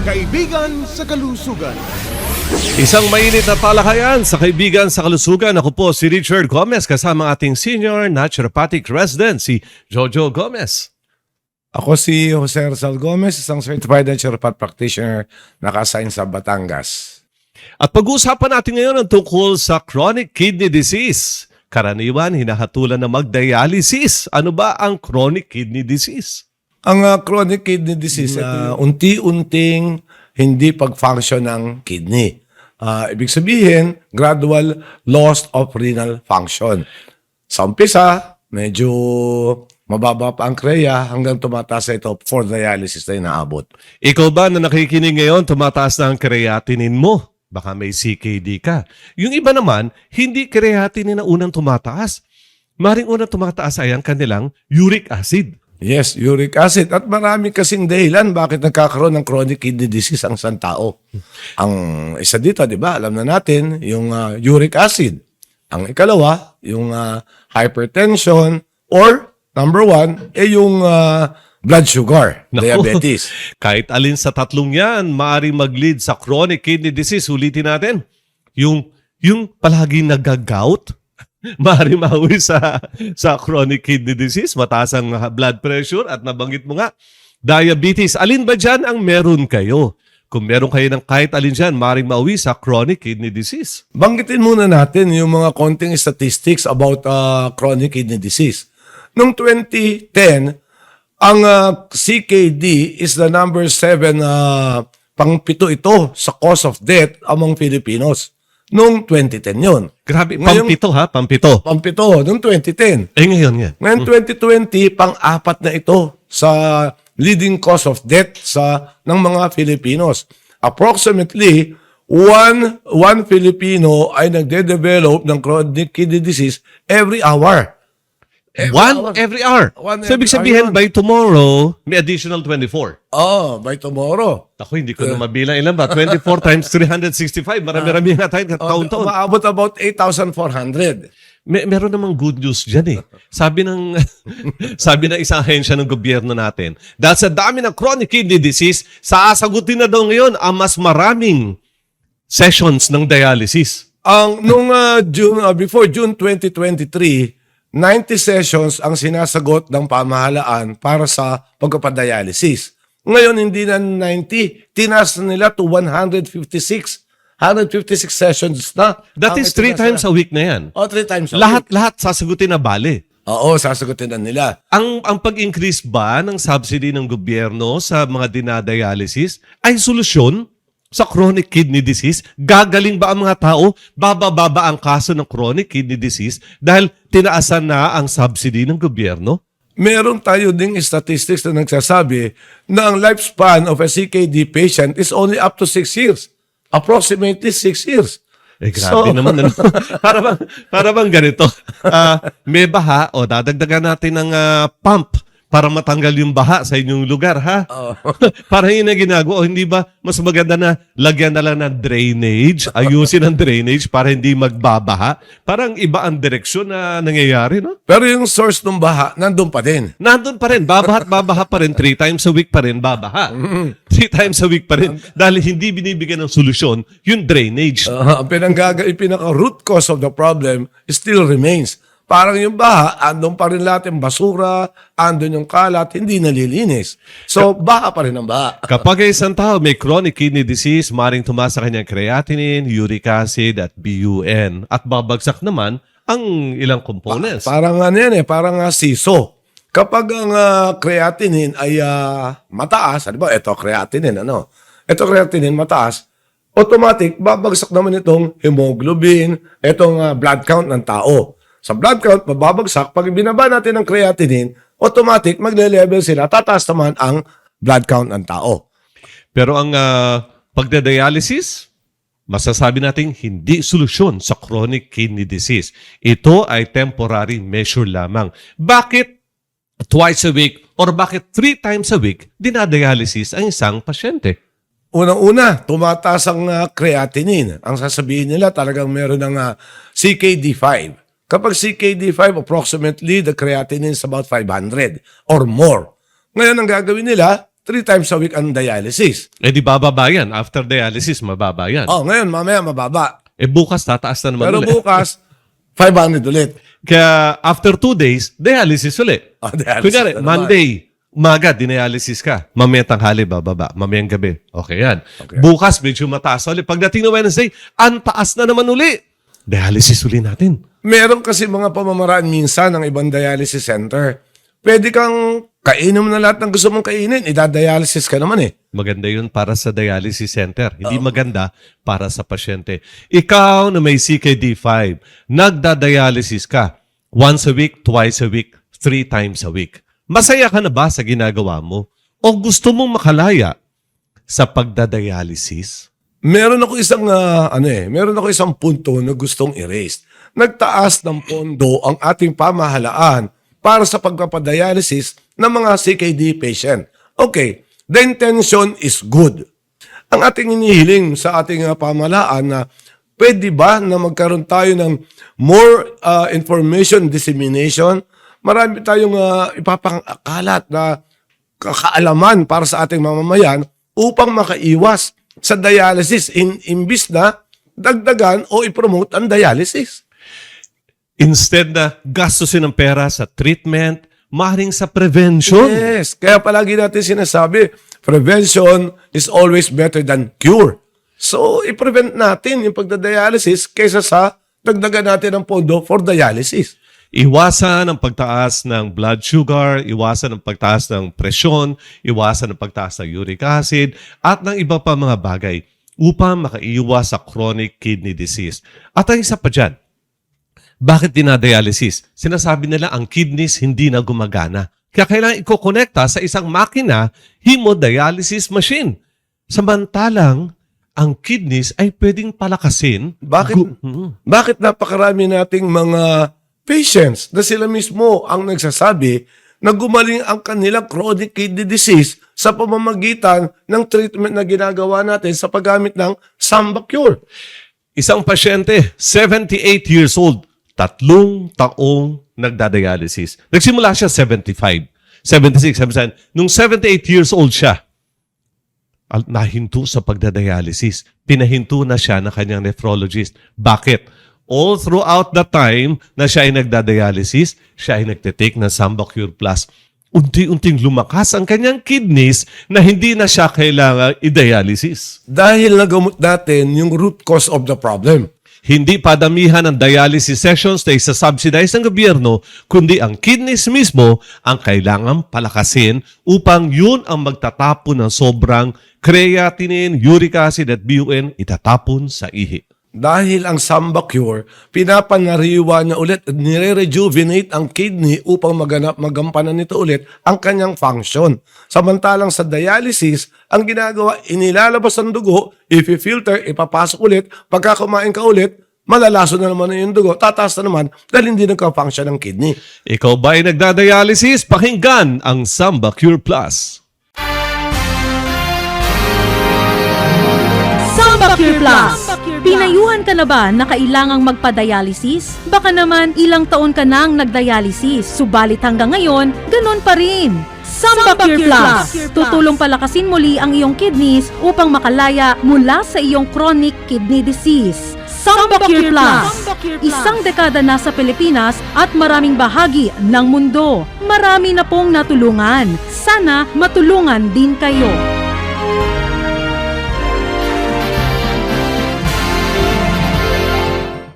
Kaibigan sa Kalusugan. Isang mainit na talakayan sa Kaibigan sa Kalusugan. Ako po si Richard Gomez kasama ating Senior Naturopathic Resident, si Jojo Gomez. Ako si Jose Rizal Gomez, isang certified naturopath practitioner naka-assign sa Batangas. At pag-uusapan natin ngayon ang tungkol sa chronic kidney disease. Karaniwan, hinahatulan na mag-dialysis. Ano ba ang chronic kidney disease? Ang chronic kidney disease, unti-unting hindi pag-function ng kidney. Ibig sabihin, gradual loss of renal function. Sa umpisa, medyo mababa pa ang kreya hanggang tumataas na ito for dialysis na inaabot. Ikaw ba na nakikinig ngayon, tumataas na ang creatinine mo? Baka may CKD ka. Yung iba naman, hindi creatinine na unang tumataas. Maring unang tumataas ay ang kanilang uric acid. Yes, uric acid. At marami kasing dahilan bakit nagkakaroon ng chronic kidney disease ang isang tao. Ang isa dito, di ba, alam na natin, yung uric acid. Ang ikalawa, yung hypertension, or number one, yung blood sugar, diabetes. Kahit alin sa tatlong yan, maaaring mag-lead sa chronic kidney disease. Ulitin natin, yung palaging nag-gout, maaaring mahuwi sa chronic kidney disease, mataas ang blood pressure, at nabanggit mo nga, diabetes. Alin ba dyan ang meron kayo? Kung meron kayo ng kahit alin dyan, maaaring mauwi sa chronic kidney disease. Banggitin muna natin yung mga konting statistics about chronic kidney disease. Noong 2010, ang CKD is the number 7, pang-pito ito sa cause of death among Filipinos. Noong 2010 yun. Grabe, Ngayong- pampito ha, pampito. Pang-pito, noong 2010. Ngayon nga. Ngayon 2020, pang-apat na ito sa leading cause of death ng mga Filipinos. Approximately, one Filipino ay nagde-develop ng chronic kidney disease every hour. Every hour. One So, ibig every sabihin, hour. by tomorrow, may additional 24. Oh, by tomorrow. Ako, hindi ko na mabilang ilan ba? 24 times 365. Marami-rami nga tayo taon-taon. Umaabot about 8,400. Meron namang good news dyan eh. Sabi ng isang ahensya ng gobyerno natin, dahil sa dami ng chronic kidney disease, sasagutin na daw ngayon ang mas maraming sessions ng dialysis. Nung before June 2023, 90 sessions ang sinasagot ng pamahalaan para sa pagpapadialysis. Ngayon, hindi na 90. Tinaas na nila to 156. 156 sessions na. That is 3 times a week na yan. 3 times a week. Lahat sasagutin na bale. Oo, sasagutin na nila. Ang pag-increase ba ng subsidy ng gobyerno sa mga dinadialysis ay solusyon sa chronic kidney disease? Gagaling ba ang mga tao? Bababa ang kaso ng chronic kidney disease dahil tinaasan na ang subsidy ng gobyerno? Meron tayo ding statistics na nagsasabi na ang lifespan of a CKD patient is only up to 6 years. Approximately 6 years. Grabe naman. Ano? para bang ganito. May baha, o dadagdagan natin ng pump para matanggal yung baha sa inyong lugar, ha? Para yun na ginagawa. O hindi ba mas maganda na lagyan na lang ng drainage, ayusin ang drainage para hindi magbabaha? Parang iba ang direksyon na nangyayari, no? Pero yung source ng baha, nandun pa din. Nandun pa rin, babaha pa rin, 3 times a week pa rin, babaha. 3 times a week pa rin. Dahil hindi binibigyan ng solusyon, yung drainage. Ang pinaka-root cause of the problem still remains. Parang yung baha, andun pa rin lahat yung basura, andun yung kalat, hindi nalilinis. So, baha pa rin ang baha. Kapag isang tao may chronic kidney disease, maring tumaas sa kanyang creatinine, uric acid, at BUN. At babagsak naman ang ilang components. Parang parang siso. Kapag ang creatinine ay mataas, di ba, ito creatinine, Ito creatinine mataas, automatic, babagsak naman itong hemoglobin, itong blood count ng tao. Sa blood count, mababagsak. Pag binaba natin ang creatinine, automatic, magle-level sila. Tataas naman ang blood count ng tao. Pero ang pagdadialysis, masasabi natin hindi solusyon sa chronic kidney disease. Ito ay temporary measure lamang. Bakit twice a week or bakit 3 times a week dinadialysis ang isang pasyente? Unang-una, tumataas ang creatinine. Ang sasabihin nila talagang meron ng CKD5. Kapag CKD5, approximately, the creatinine is about 500 or more. Ngayon, ang gagawin nila, 3 times a week ang dialysis. Eh di bababa yan. After dialysis, mababa yan. Oh, ngayon, mamaya mababa. Eh bukas, tataas na naman Pero ulit. bukas, 500 ulit. Kaya after 2 days, dialysis ulit. Oh, dialysis Kunyari, na naman. Monday, umaga, dindialysis ka. Mamaya tanghali, bababa. Mamayang gabi. Okay yan. Okay. Bukas, medyo mataas ulit. Pagdating ng Wednesday, ang taas na naman uli. Dialysis uli natin. Meron kasi mga pamamaraan minsan ng ibang dialysis center. Pwede kang kainin mo na lahat ng gusto mong kainin. Ida-dialysis ka naman eh. Maganda yun para sa dialysis center. Hindi maganda para sa pasyente. Ikaw na may CKD5, nagda-dialysis ka once a week, twice a week, 3 times a week. Masaya ka na ba sa ginagawa mo? O gusto mong makalaya sa pagda-dialysis? Meron ako isang punto na gustong erase. Nagtaas ng pondo ang ating pamahalaan para sa pagpapadialysis ng mga CKD patient. Okay, the intention is good. Ang ating inihiling sa ating pamahalaan na pwede ba na magkaroon tayo ng more information dissemination? Marami tayong ipapakalat na kaalaman para sa ating mamamayan upang makaiwas sa dialysis imbis na dagdagan o ipromote ang dialysis. Instead na gastusin ng pera sa treatment, maaaring sa prevention. Yes, kaya palagi natin sinasabi, prevention is always better than cure. So, i-prevent natin yung pagdadialysis kaysa sa dagdagan natin ng pondo for dialysis. Iwasan ang pagtaas ng blood sugar, iwasan ang pagtaas ng presyon, iwasan ang pagtaas ng uric acid, at ng iba pa mga bagay upang makaiwas sa chronic kidney disease. At ang isa pa dyan, bakit dinadialysis? Sinasabi nila ang kidneys hindi na gumagana. Kaya kailangan ikokonekta sa isang makina, hemodialysis machine. Samantalang, ang kidneys ay pwedeng palakasin. Bakit napakarami nating mga patients na sila mismo ang nagsasabi na gumaling ang kanilang chronic kidney disease sa pamamagitan ng treatment na ginagawa natin sa paggamit ng Samba Cure? Isang pasyente, 78 years old, 3 taong nagdadialysis. Nagsimula siya 75, 76, 77. Nung 78 years old siya, nahinto sa pagdadialysis. Pinahinto na siya ng kanyang nephrologist. Bakit? All throughout the time na siya ay nagdadialysis, siya ay nagtitake ng Samba Cure Plus. Unti-unting lumakas ang kanyang kidneys na hindi na siya kailangan i-dialysis. Dahil nagamot natin yung root cause of the problem. Hindi padamihan ng dialysis sessions na isa-subsidize ng gobyerno, kundi ang kidneys mismo ang kailangang palakasin upang yun ang magtatapon ng sobrang creatinine, uric acid at BUN itatapon sa ihi. Dahil ang Samba Cure, pinapanariwa niya ulit, nire-rejuvenate ang kidney upang magampanan nito ulit ang kanyang function. Samantalang sa dialysis, ang ginagawa, inilalabas ang dugo, i-filter, ipapasok ulit, pagka kumain ka ulit, malalaso na naman yung dugo, tataas na naman dahil hindi nagka-function ang kidney. Ikaw ba ay nagdadialysis? Pakinggan ang Samba Cure Plus. Samba Cure Plus. Pinayuhan ka na ba na kailangang magpa-dialysis? Baka naman ilang taon ka nang nagdialysis, subalit hanggang ngayon, ganun pa rin. Samba Cure Plus. Tutulong palakasin muli ang iyong kidneys upang makalaya mula sa iyong chronic kidney disease. Samba Cure Plus. Isang dekada na sa Pilipinas at maraming bahagi ng mundo. Marami na pong natulungan. Sana matulungan din kayo.